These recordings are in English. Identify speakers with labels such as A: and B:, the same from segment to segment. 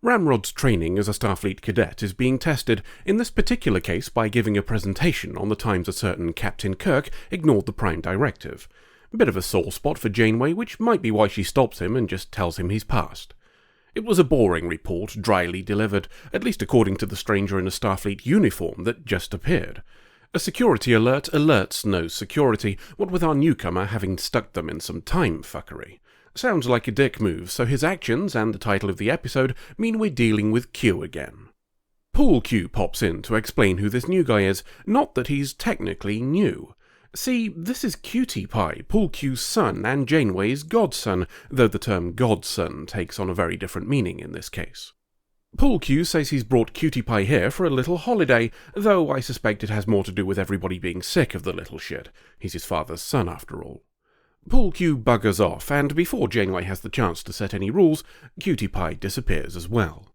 A: Ramrod's training as a Starfleet cadet is being tested, in this particular case by giving a presentation on the times a certain Captain Kirk ignored the Prime Directive. A bit of a sore spot for Janeway, which might be why she stops him and just tells him he's passed. It was a boring report, dryly delivered, at least according to the stranger in a Starfleet uniform that just appeared. A security alert alerts no security, what with our newcomer having stuck them in some time fuckery. Sounds like a dick move, so his actions and the title of the episode mean we're dealing with Q again. Pool Q pops in to explain who this new guy is, not that he's technically new. See, this is Cutie Pie, Pool Q's son and Janeway's godson, though the term godson takes on a very different meaning in this case. Pool Q says he's brought Cutie Pie here for a little holiday, though I suspect it has more to do with everybody being sick of the little shit. He's his father's son after all. Pool Q buggers off, and before Janeway has the chance to set any rules, Cutie Pie disappears as well.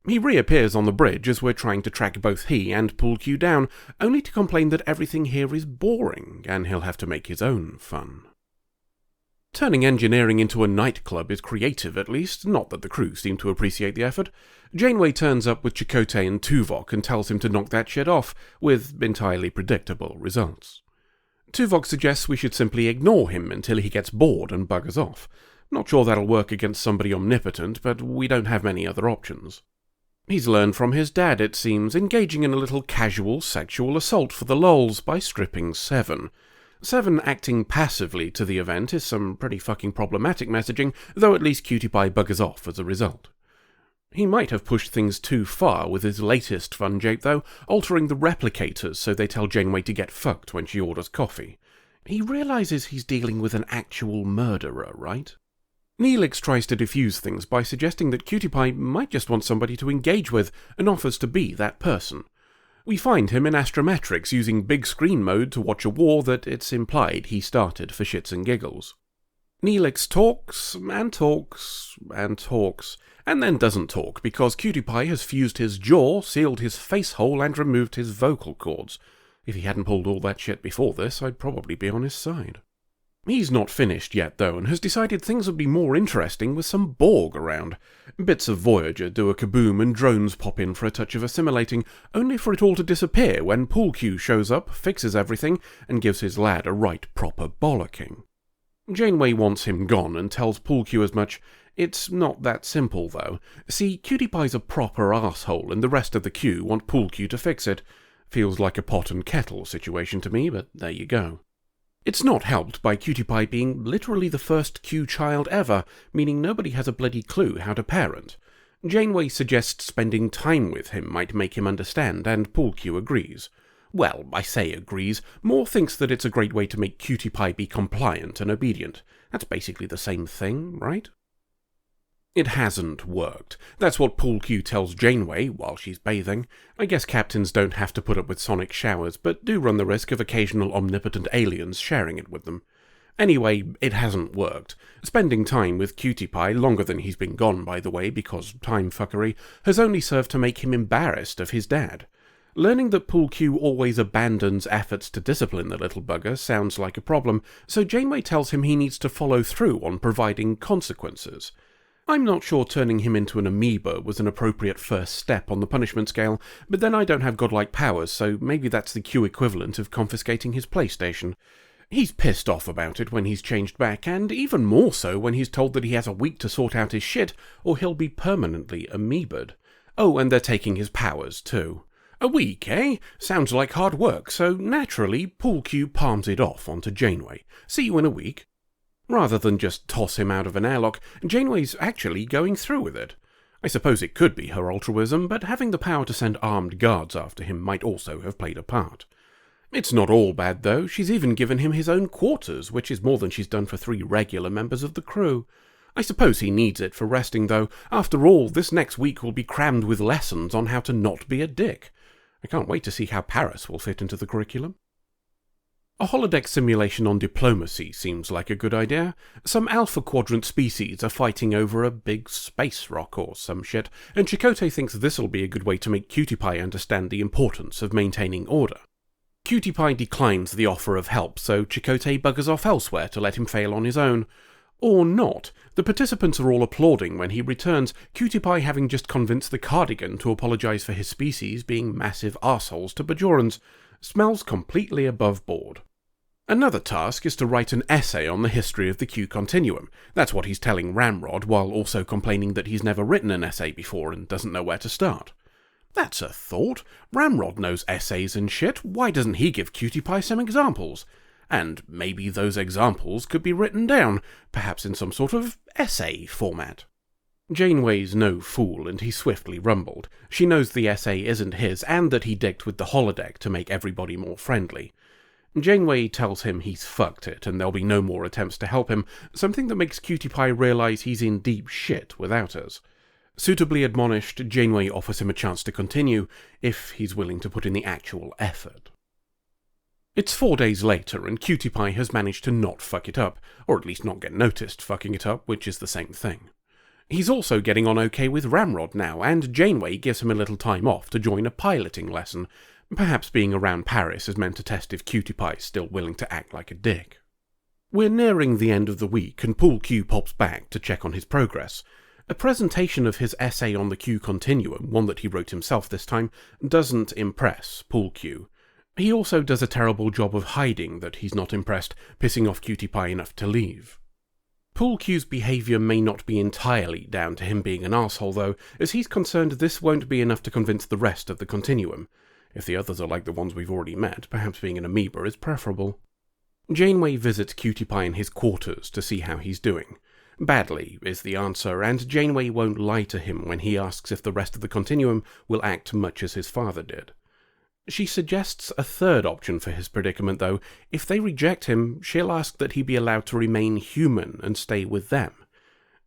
A: He reappears on the bridge as we're trying to track both he and Pool Q down, only to complain that everything here is boring, and he'll have to make his own fun. Turning engineering into a nightclub is creative at least, not that the crew seem to appreciate the effort. Janeway turns up with Chakotay and Tuvok and tells him to knock that shit off, with entirely predictable results. Tuvok suggests we should simply ignore him until he gets bored and buggers off. Not sure that'll work against somebody omnipotent, but we don't have many other options. He's learned from his dad, it seems, engaging in a little casual sexual assault for the lols by stripping Seven. Seven acting passively to the event is some pretty fucking problematic messaging, though at least Cutie Pie buggers off as a result. He might have pushed things too far with his latest fun jape though, altering the replicators so they tell Janeway to get fucked when she orders coffee. He realises he's dealing with an actual murderer, right? Neelix tries to defuse things by suggesting that Cutie Pie might just want somebody to engage with, and offers to be that person. We find him in Astrometrics using big screen mode to watch a war that it's implied he started for shits and giggles. Neelix talks, and talks, and talks, and then doesn't talk because Cutie Pie has fused his jaw, sealed his face hole, and removed his vocal cords. If he hadn't pulled all that shit before this, I'd probably be on his side. He's not finished yet, though, and has decided things would be more interesting with some Borg around. Bits of Voyager do a kaboom and drones pop in for a touch of assimilating, only for it all to disappear when Pool Q shows up, fixes everything, and gives his lad a right proper bollocking. Janeway wants him gone and tells Pool Q as much. It's not that simple, though. See, Cutie Pie's a proper arsehole, and the rest of the Q want Pool Q to fix it. Feels like a pot and kettle situation to me, but there you go. It's not helped by Cutie Pie being literally the first Q child ever, meaning nobody has a bloody clue how to parent. Janeway suggests spending time with him might make him understand, and Pool Q agrees. Well, I say agrees, more thinks that it's a great way to make Cutie Pie be compliant and obedient. That's basically the same thing, right? It hasn't worked. That's what Pool Q tells Janeway while she's bathing. I guess captains don't have to put up with sonic showers, but do run the risk of occasional omnipotent aliens sharing it with them. Anyway, it hasn't worked. Spending time with Cutie Pie, longer than he's been gone by the way because time fuckery, has only served to make him embarrassed of his dad. Learning that Pool Q always abandons efforts to discipline the little bugger sounds like a problem, so Janeway tells him he needs to follow through on providing consequences. I'm not sure turning him into an amoeba was an appropriate first step on the punishment scale, but then I don't have godlike powers, so maybe that's the Q equivalent of confiscating his PlayStation. He's pissed off about it when he's changed back, and even more so when he's told that he has a week to sort out his shit, or he'll be permanently amoeba'd. Oh, and they're taking his powers, too. A week, eh? Sounds like hard work, so naturally, Pool Q palms it off onto Janeway. See you in a week. Rather than just toss him out of an airlock, Janeway's actually going through with it. I suppose it could be her altruism, but having the power to send armed guards after him might also have played a part. It's not all bad, though. She's even given him his own quarters, which is more than she's done for 3 regular members of the crew. I suppose he needs it for resting, though. After all, this next week will be crammed with lessons on how to not be a dick. I can't wait to see how Paris will fit into the curriculum. A holodeck simulation on diplomacy seems like a good idea. Some Alpha Quadrant species are fighting over a big space rock or some shit, and Chakotay thinks this'll be a good way to make Cutie Pie understand the importance of maintaining order. Cutie Pie declines the offer of help, so Chakotay buggers off elsewhere to let him fail on his own. Or not. The participants are all applauding when he returns, Cutie Pie having just convinced the Cardigan to apologise for his species being massive arseholes to Bajorans. Smells completely above board. Another task is to write an essay on the history of the Q continuum. That's what he's telling Ramrod, while also complaining that he's never written an essay before and doesn't know where to start. That's a thought. Ramrod knows essays and shit. Why doesn't he give Cutie Pie some examples? And maybe those examples could be written down, perhaps in some sort of essay format. Janeway's no fool, and he swiftly rumbled. She knows the essay isn't his, and that he dicked with the holodeck to make everybody more friendly. Janeway tells him he's fucked it, and there'll be no more attempts to help him, something that makes Cutie Pie realise he's in deep shit without us. Suitably admonished, Janeway offers him a chance to continue, if he's willing to put in the actual effort. It's 4 days later, and Cutie Pie has managed to not fuck it up, or at least not get noticed fucking it up, which is the same thing. He's also getting on okay with Ramrod now, and Janeway gives him a little time off to join a piloting lesson. Perhaps being around Paris is meant to test if Cutie Pie's still willing to act like a dick. We're nearing the end of the week, and Pool Q pops back to check on his progress. A presentation of his essay on the Q continuum, one that he wrote himself this time, doesn't impress Pool Q. He also does a terrible job of hiding that he's not impressed, pissing off Cutie Pie enough to leave. Pool Q's behaviour may not be entirely down to him being an arsehole though, as he's concerned this won't be enough to convince the rest of the continuum. If the others are like the ones we've already met, perhaps being an amoeba is preferable. Janeway visits Cutie Pie in his quarters to see how he's doing. Badly is the answer, and Janeway won't lie to him when he asks if the rest of the continuum will act much as his father did. She suggests a third option for his predicament, though. If they reject him, she'll ask that he be allowed to remain human and stay with them.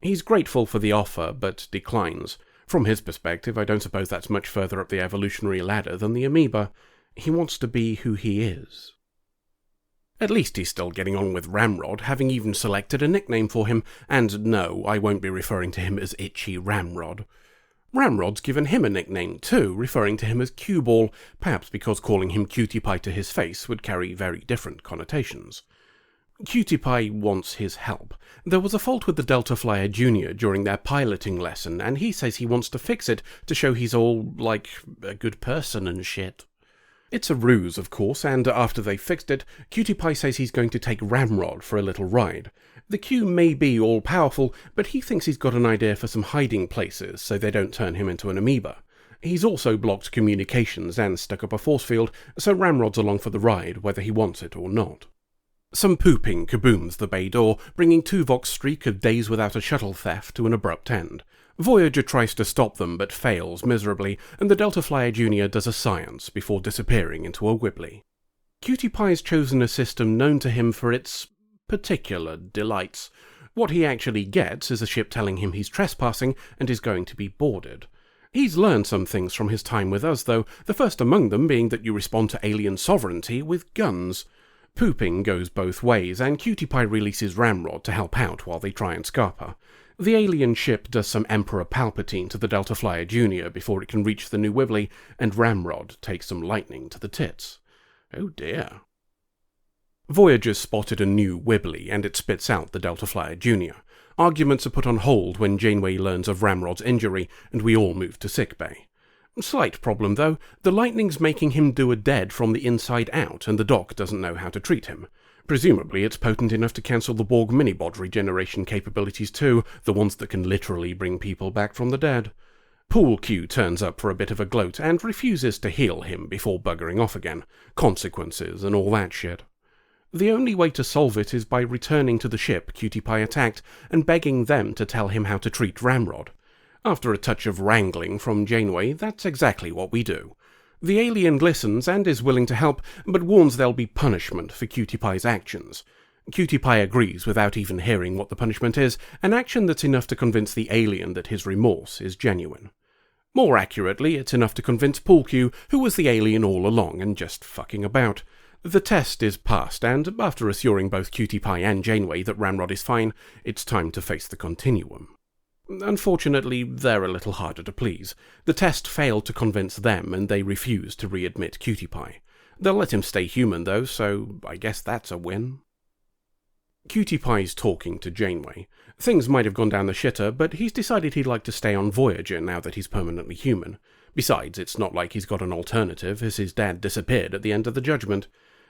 A: He's grateful for the offer, but declines. From his perspective, I don't suppose that's much further up the evolutionary ladder than the amoeba. He wants to be who he is. At least he's still getting on with Ramrod, having even selected a nickname for him, and no, I won't be referring to him as Itchy Ramrod. Ramrod's given him a nickname too, referring to him as Cue-Ball, perhaps because calling him Cutie Pie to his face would carry very different connotations. Cutie Pie wants his help. There was a fault with the Delta Flyer Jr. during their piloting lesson, and he says he wants to fix it to show he's all, like, a good person and shit. It's a ruse, of course, and after they've fixed it, Cutie Pie says he's going to take Ramrod for a little ride. The Q may be all-powerful, but he thinks he's got an idea for some hiding places so they don't turn him into an amoeba. He's also blocked communications and stuck up a force field, so Ramrod's along for the ride, whether he wants it or not. Some pooping kabooms the bay door, bringing Tuvok's streak of days without a shuttle theft to an abrupt end. Voyager tries to stop them but fails miserably, and the Delta Flyer Jr. does a science before disappearing into a wibbly. Cutie Pie's chosen a system known to him for its particular delights. What he actually gets is a ship telling him he's trespassing and is going to be boarded. He's learned some things from his time with us, though, the first among them being that you respond to alien sovereignty with guns. Pooping goes both ways, and Cutie Pie releases Ramrod to help out while they try and scarp her. The alien ship does some Emperor Palpatine to the Delta Flyer Jr. before it can reach the new Wibbly, and Ramrod takes some lightning to the tits. Oh dear. Voyager's spotted a new Wibbly, and it spits out the Delta Flyer Jr. Arguments are put on hold when Janeway learns of Ramrod's injury, and we all move to sickbay. Slight problem, though. The lightning's making him do a dead from the inside out, and the doc doesn't know how to treat him. Presumably it's potent enough to cancel the Borg minibot regeneration capabilities too, the ones that can literally bring people back from the dead. Pool Q turns up for a bit of a gloat and refuses to heal him before buggering off again. Consequences and all that shit. The only way to solve it is by returning to the ship Cutie Pie attacked and begging them to tell him how to treat Ramrod. After a touch of wrangling from Janeway, that's exactly what we do. The alien listens and is willing to help, but warns there'll be punishment for Cutie Pie's actions. Cutie Pie agrees without even hearing what the punishment is, an action that's enough to convince the alien that his remorse is genuine. More accurately, it's enough to convince Pool Q, who was the alien all along and just fucking about. The test is passed, and after assuring both Cutie Pie and Janeway that Ramrod is fine, it's time to face the continuum. Unfortunately, they're a little harder to please. The test failed to convince them, and they refuse to readmit Cutie Pie. They'll let him stay human, though, so I guess that's a win. Cutie Pie's talking to Janeway. Things might have gone down the shitter, but he's decided he'd like to stay on Voyager now that he's permanently human. Besides, it's not like he's got an alternative, as his dad disappeared at the end of the Judgment.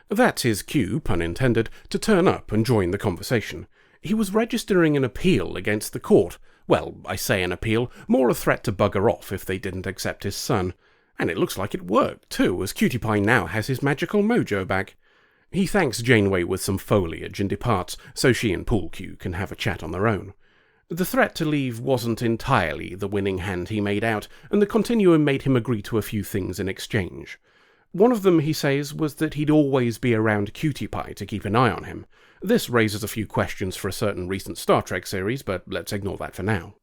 A: That's his cue, pun intended, to turn up and join the conversation. He was registering an appeal against the court. Well, I say an appeal, more a threat to bugger off if they didn't accept his son. And it looks like it worked, too, as Cutie Pie now has his magical mojo back. He thanks Janeway with some foliage and departs, so she and Pool Q can have a chat on their own. The threat to leave wasn't entirely the winning hand he made out, and the Continuum made him agree to a few things in exchange. One of them, he says, was that he'd always be around Cutie Pie to keep an eye on him. This raises a few questions for a certain recent Star Trek series, but let's ignore that for now.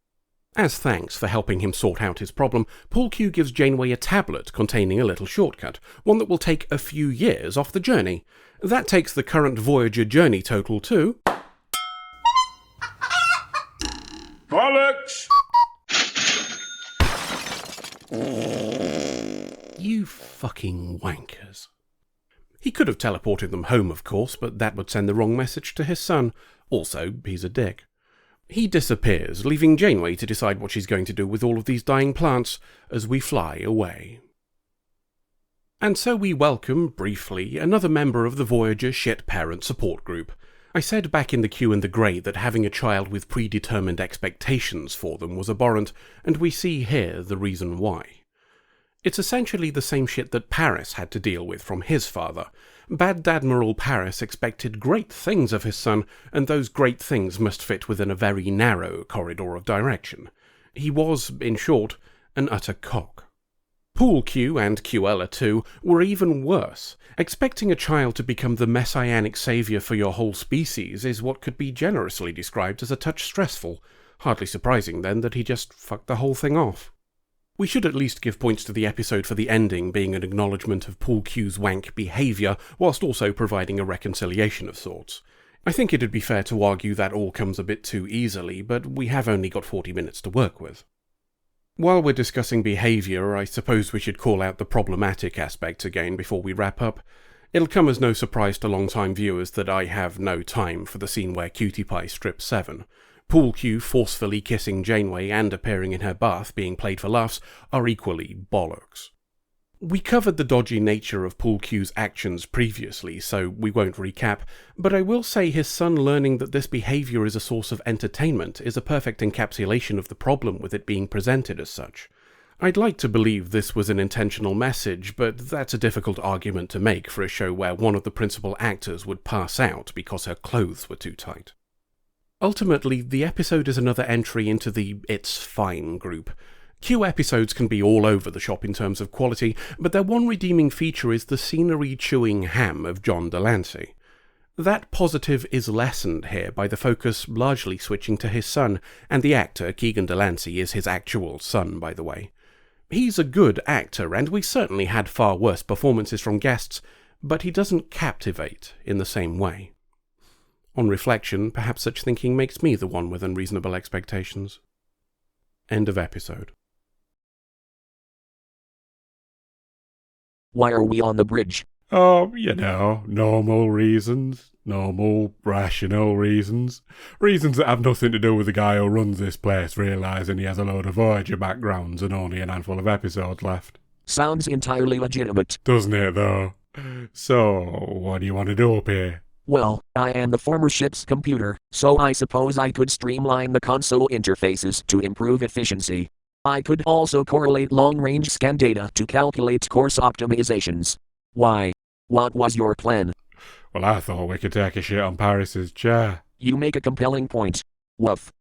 A: As thanks for helping him sort out his problem, Pool Q gives Janeway a tablet containing a little shortcut, one that will take a few years off the journey. That takes the current Voyager journey total to...
B: Bollocks!
A: You fucking wankers. He could have teleported them home, of course, but that would send the wrong message to his son. Also, he's a dick. He disappears, leaving Janeway to decide what she's going to do with all of these dying plants as we fly away. And so we welcome, briefly, another member of the Voyager Shit Parent Support Group. I said back in the Q and the Grey that having a child with predetermined expectations for them was abhorrent, and we see here the reason why. It's essentially the same shit that Paris had to deal with from his father. Bad Admiral Paris expected great things of his son, and those great things must fit within a very narrow corridor of direction. He was, in short, an utter cock. Pool Q and Qella too were even worse. Expecting a child to become the messianic saviour for your whole species is what could be generously described as a touch stressful. Hardly surprising, then, that he just fucked the whole thing off. We should at least give points to the episode for the ending being an acknowledgement of Pool Q's wank behaviour, whilst also providing a reconciliation of sorts. I think it'd be fair to argue that all comes a bit too easily, but we have only got 40 minutes to work with. While we're discussing behaviour, I suppose we should call out the problematic aspects again before we wrap up. It'll come as no surprise to long-time viewers that I have no time for the scene where Cutie Pie strips Seven. Pool Q forcefully kissing Janeway and appearing in her bath being played for laughs are equally bollocks. We covered the dodgy nature of Pool Q's actions previously, so we won't recap, but I will say his son learning that this behaviour is a source of entertainment is a perfect encapsulation of the problem with it being presented as such. I'd like to believe this was an intentional message, but that's a difficult argument to make for a show where one of the principal actors would pass out because her clothes were too tight. Ultimately, the episode is another entry into the It's Fine group. Q episodes can be all over the shop in terms of quality, but their one redeeming feature is the scenery-chewing ham of John Delancey. That positive is lessened here by the focus largely switching to his son, and the actor, Keegan Delancey, is his actual son, by the way. He's a good actor, and we certainly had far worse performances from guests, but he doesn't captivate in the same way. On reflection, perhaps such thinking makes me the one with unreasonable expectations. End of episode.
C: Why are we on the bridge?
B: Oh, normal reasons. Normal, rational reasons. Reasons that have nothing to do with the guy who runs this place realising he has a load of Voyager backgrounds and only a handful of episodes left.
C: Sounds entirely legitimate.
B: Doesn't it, though? So, what do you want to do up here?
C: Well, I am the former ship's computer, so I suppose I could streamline the console interfaces to improve efficiency. I could also correlate long-range scan data to calculate course optimizations. Why? What was your plan?
B: Well, I thought we could take a shit on Paris's chair.
C: You make a compelling point. Woof.